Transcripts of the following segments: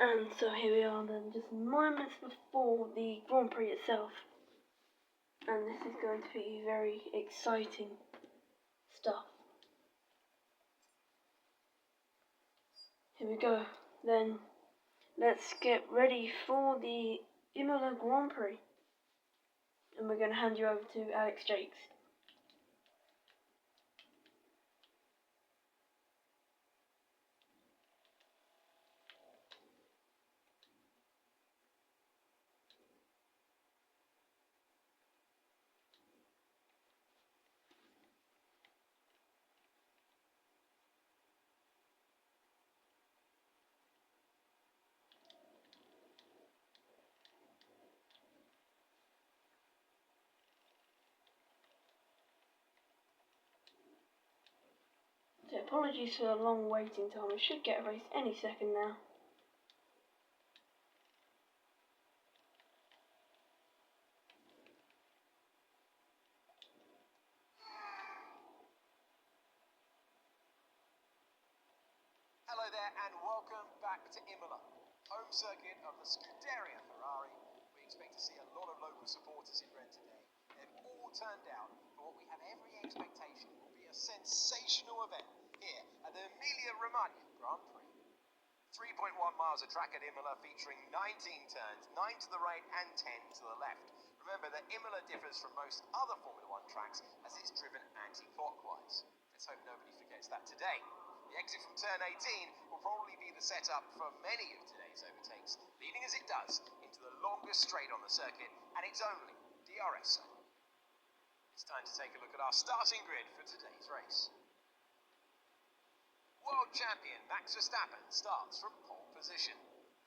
And so here we are then, just moments before the Grand Prix itself. And this is going to be very exciting stuff. Here we go. Then let's get ready for the Imola Grand Prix. And we're going to hand you over to Alex Jakes. So apologies for the long waiting time. We should get a race any second now. Hello there and welcome back to Imola, home circuit of the Scuderia Ferrari. We expect to see a lot of local supporters in red today. They've all turned out for what we have every expectation will be a sensational event here at the Emilia-Romagna Grand Prix. 3.1 miles of track at Imola featuring 19 turns, 9 to the right and 10 to the left. Remember that Imola differs from most other Formula 1 tracks as it's driven anti-clockwise. Let's hope nobody forgets that today. The exit from turn 18 will probably be the setup for many of today's overtakes, leading as it does into the longest straight on the circuit and its only DRS zone. It's time to take a look at our starting grid for today's race. World champion Max Verstappen starts from pole position,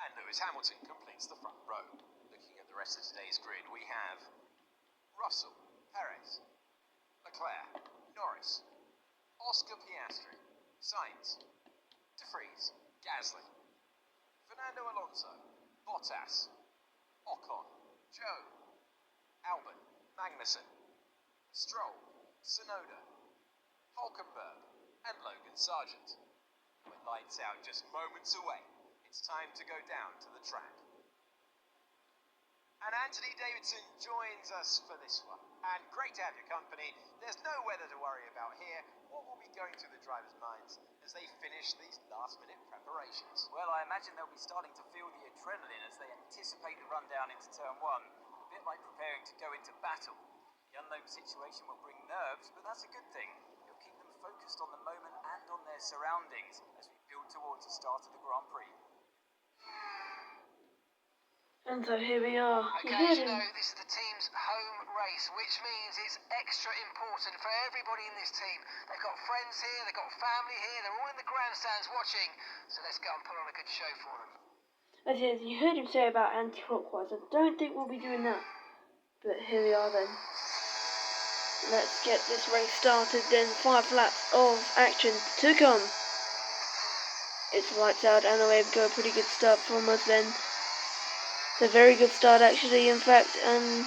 and Lewis Hamilton completes the front row. Looking at the rest of today's grid, we have Russell, Perez, Leclerc, Norris, Oscar Piastri, Sainz, De Vries, Gasly, Fernando Alonso, Bottas, Ocon, Joe, Albon, Magnussen, Stroll, Tsunoda, Hulkenberg, and Logan Sargent. With lights out just moments away, it's time to go down to the track. And Anthony Davidson joins us for this one. And great to have your company. There's no weather to worry about here. What will be going through the drivers' minds as they finish these last-minute preparations? Well, I imagine they'll be starting to feel the adrenaline as they anticipate the run down into turn 1. A bit like preparing to go into battle. The unknown situation will bring nerves, but that's a good thing. It'll keep them focused on the moment and on their surroundings as we build towards the start of the Grand Prix. And so here we are. Okay, as you know, this is the team's home race, which means it's extra important for everybody in this team. They've got friends here, they've got family here, they're all in the grandstands watching, so let's go and put on a good show for them. As you heard him say about anti-clockwise, I don't think we'll be doing that. But here we are then. Let's get this race started then. 5 laps of action to come. It's lights out and away we go. Pretty good start from us then. It's a very good start actually, in fact, and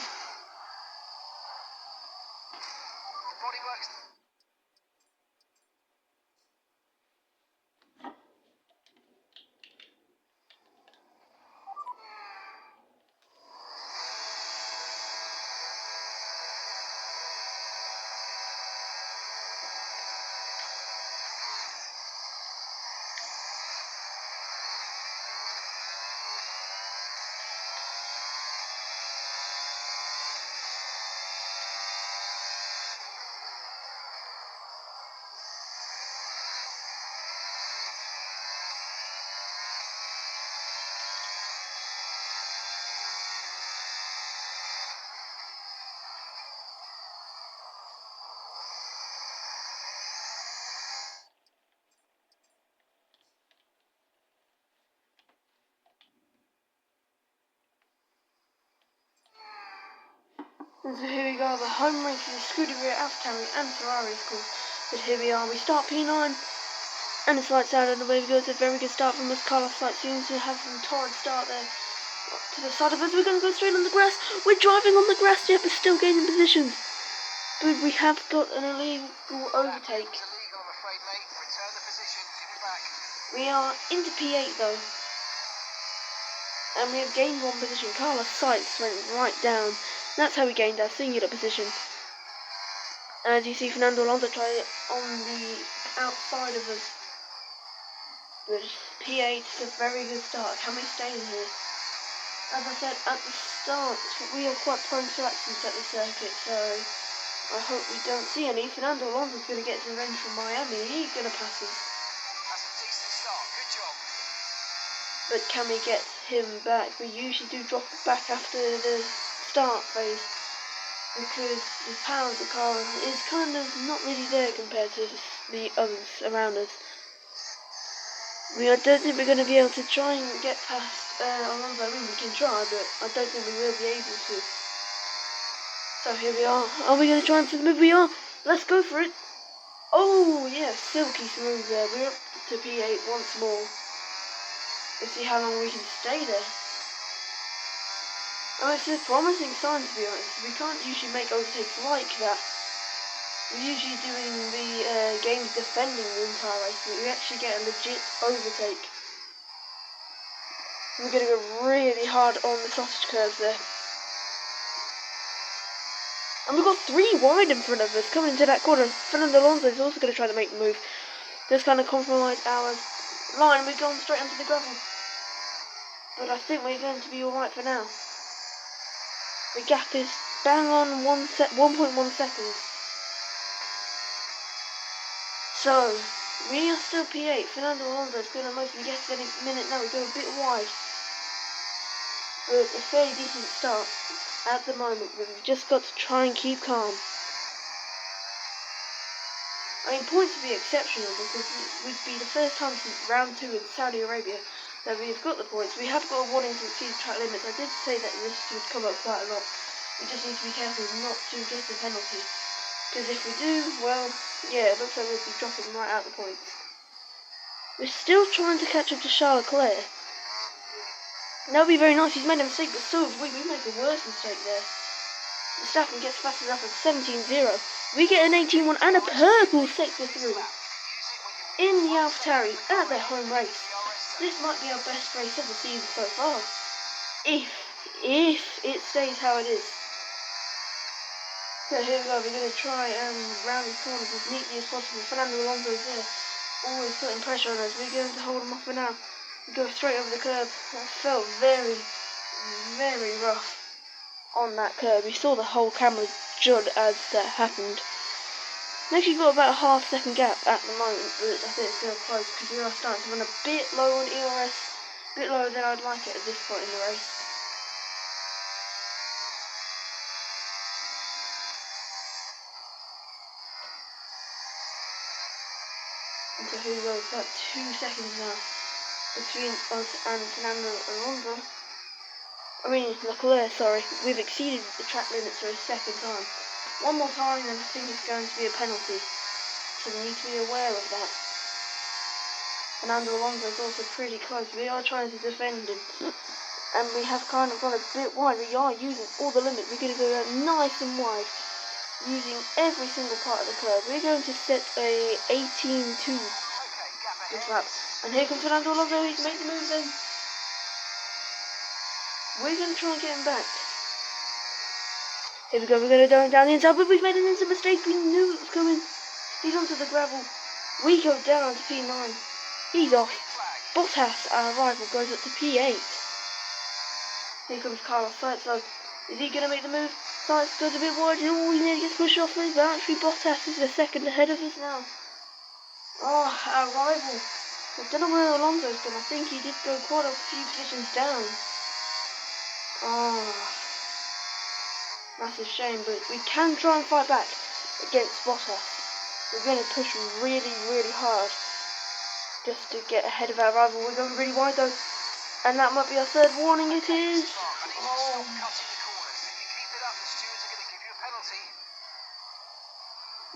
so here we go, the home race is Scuderia AlphaTauri and Ferrari, of course. But here we are, we start P9, and it's lights out and away we go. It's a very good start from us. Carlos Sainz seems to have some torrid start there. Up to the side of us, we're going to go straight on the grass. We're driving on the grass yet, but still gaining positions. But we have got an illegal overtake. We are into P8 though. And we have gained one position. Carlos Sainz went right down. That's how we gained our singular position. As you see, Fernando Alonso try it on the outside of us. But P8 is a very good start. Can we stay in here? As I said at the start, we are quite prone to accidents at this circuit, so I hope we don't see any. Fernando Alonso's going to get his revenge from Miami. He's going to pass us. That's a decent start. Good job. But can we get him back? We usually do drop it back after the start phase, because the power of the car is kind of not really there compared to the others around us. I don't think we're going to be able to try and get past Alonso. I mean, we can try, but I don't think we will be able to. So here we are. Are we going to try and for the move? We are. Let's go for it. Oh, yeah, silky smooth there. We're up to P8 once more. Let's see how long we can stay there. Oh, it's a promising sign, to be honest. We can't usually make overtakes like that. We're usually doing the games defending the entire race, but we actually get a legit overtake. We're going to go really hard on the sausage curves there. And we've got 3 wide in front of us coming into that corner. Fernando Alonso is also going to try to make the move. Just kind of compromise our line. We've gone straight onto the gravel. But I think we're going to be alright for now. The gap is bang on 1.1 seconds. So, we are still P8. Fernando Alonso is going to mostly get us any minute now. We go a bit wide. But a fairly decent start at the moment. But we've just got to try and keep calm. I mean, points would be exceptional because it would be the first time since round 2 in Saudi Arabia that we've got the points. We have got a warning to exceed track limits. I did say that this would come up quite a lot. We just need to be careful not to get a penalty. Because if we do, well, yeah, it looks like we'll be dropping right out the points. We're still trying to catch up to Charles Leclerc. That would be very nice. He's made a mistake, but so have we. We make a worse mistake there. Verstappen gets fast enough at 17-0. We get an 18-1 and a purple sector 3 in the AlphaTauri at their home race. This might be our best race of the season so far. If it stays how it is. So here we go, we're going to try and round these corners as neatly as possible. Fernando Alonso is there, always putting pressure on us. We're going to hold him off for now. We go straight over the curb. That felt very, very rough on that curb. We saw the whole camera jud as that happened. We've actually got about a half-second gap at the moment, but I think it's still close because we are starting to run a bit low on ERS, a bit lower than I'd like it at this point in the race. And so here we go, it's about 2 seconds now between us and Fernando Alonso. Leclerc, sorry. We've exceeded the track limits for a second time. One more time and I think it's going to be a penalty. So we need to be aware of that. Fernando Alonso is also pretty close. We are trying to defend him. And we have kind of gone a bit wide. We are using all the limit. We're going to go nice and wide. Using every single part of the curve. We're going to set a 18-2 this lap. And here comes Fernando Alonso. He's made the move then. We're going to try and get him back. Here we go. We're going to go down the inside. But we've made an instant mistake. We knew it was coming. He's onto the gravel. We go down to P9. He's off. Bottas, our rival, goes up to P8. Here comes Carlos Sainz. So, is he going to make the move? Sainz goes a bit wide. Oh, he nearly gets pushed off. But actually, Bottas is a second ahead of us now. Oh, our rival. I don't know where Alonso's gone. I think he did go quite a few positions down. Oh, massive shame. But we can try and fight back against Bottas. We're going to push really, really hard just to get ahead of our rival. We're going really wide though. And that might be our third warning. It is. Oh.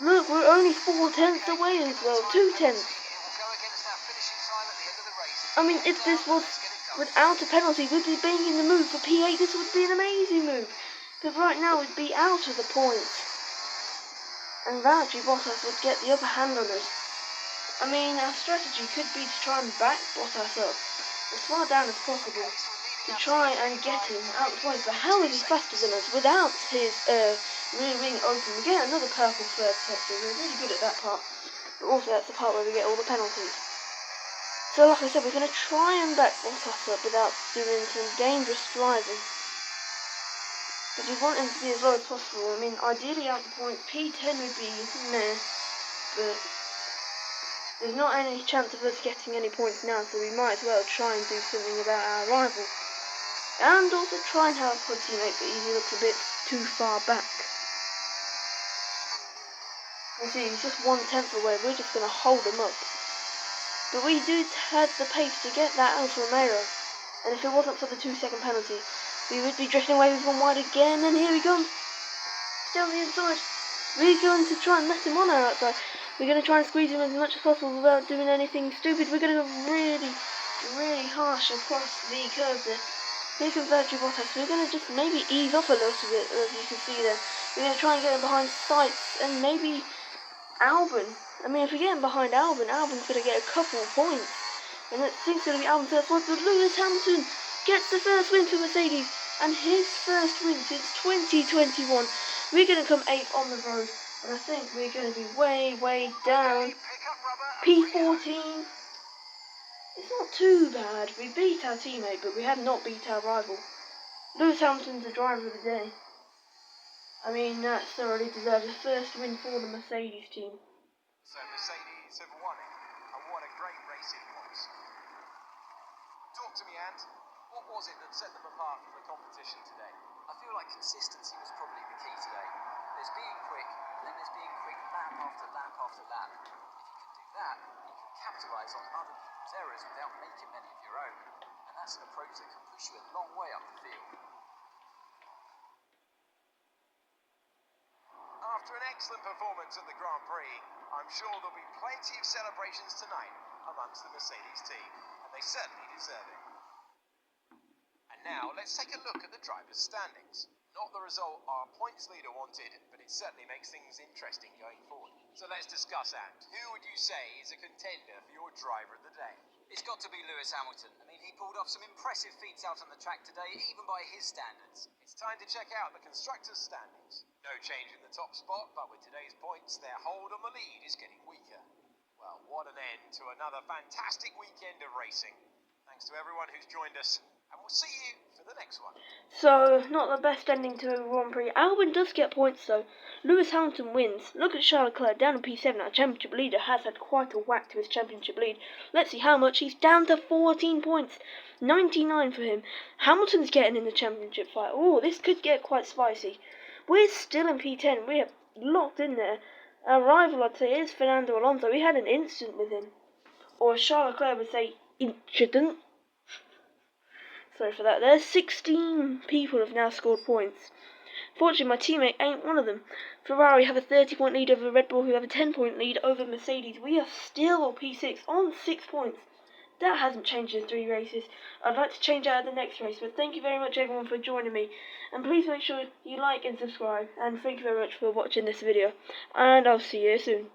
Look, we're only 4 tenths away as well. 2 tenths. I mean, if this was without a penalty, we'd be making the move for P8. This would be an amazing move. But right now, we'd be out of the points. And Valtteri Bottas would get the upper hand on us. I mean, our strategy could be to try and back Bottas up as far down as possible to to try and get him out the points. But how is he faster than us without his rear wing open? We get another purple third sector. We're really good at that part. But also that's the part where we get all the penalties. So like I said, we're going to try and back Bottas up without doing some dangerous driving. Because we want him to be as low as possible. I mean, ideally out the point, P10 would be meh, but there's not any chance of us getting any points now, so we might as well try and do something about our rival. And also try and help our teammate, but he looks a bit too far back. You see, he's just 1/10 away. We're just going to hold him up. But we do have the pace to get that Alfa Romeo. And if it wasn't for the 2-second penalty, we would be drifting away with one wide again. And here we go. Still on the inside. We're going to try and let him on our outside. We're going to try and squeeze him as much as possible without doing anything stupid. We're going to go really, really harsh across the curve there. Here comes Bottas. We're going to just maybe ease off a little bit, as you can see there. We're going to try and get him behind sights and maybe Albon. I mean, if we get him behind Albon, Albon's going to get a couple of points. And it seems going to be Albon's first one, but Lewis Hamilton gets the first win for Mercedes. And his first win since 2021. We're going to come 8th on the road. And I think we're going to be way, way down. P14. It's not too bad. We beat our teammate, but we have not beat our rival. Lewis Hamilton's the driver of the day. I mean, that thoroughly deserves the first win for the Mercedes team. So Mercedes have won it, and what a great race it was. Talk to me, Ant. What was it that set them apart from the competition today? I feel like consistency was probably the key today. There's being quick, and then there's being quick lap after lap after lap. If you can do that, you can capitalise on other people's errors without making many of your own. And that's an approach that can push you a long way up the field. After an excellent performance at the Grand Prix, I'm sure there'll be plenty of celebrations tonight amongst the Mercedes team, and they certainly deserve it. And now, let's take a look at the drivers' standings. Not the result our points leader wanted, but it certainly makes things interesting going forward. So let's discuss, Ant. Who would you say is a contender for your driver of the day? It's got to be Lewis Hamilton. I mean, he pulled off some impressive feats out on the track today, even by his standards. It's time to check out the constructors' standings. No change in the top spot, but with today's points, their hold on the lead is getting weaker. Well, what an end to another fantastic weekend of racing. Thanks to everyone who's joined us, and we'll see you for the next one. So, not the best ending to a Grand Prix. Albon does get points though. Lewis Hamilton wins. Look at Charles Leclerc down in P7. Our championship leader has had quite a whack to his championship lead. Let's see how much. He's down to 14 points. 99 for him. Hamilton's getting in the championship fight. Oh, this could get quite spicy. We're still in P10. We are locked in there. Our rival, I'd say, is Fernando Alonso. We had an incident with him. Or Charles Leclerc would say, incident. Sorry for that. There's 16 people have now scored points. Fortunately, my teammate ain't one of them. Ferrari have a 30-point lead over Red Bull, who have a 10-point lead over Mercedes. We are still P6 on 6 points. That hasn't changed in 3 races. I'd like to change that at the next race, but thank you very much everyone for joining me. And please make sure you like and subscribe. And thank you very much for watching this video. And I'll see you soon.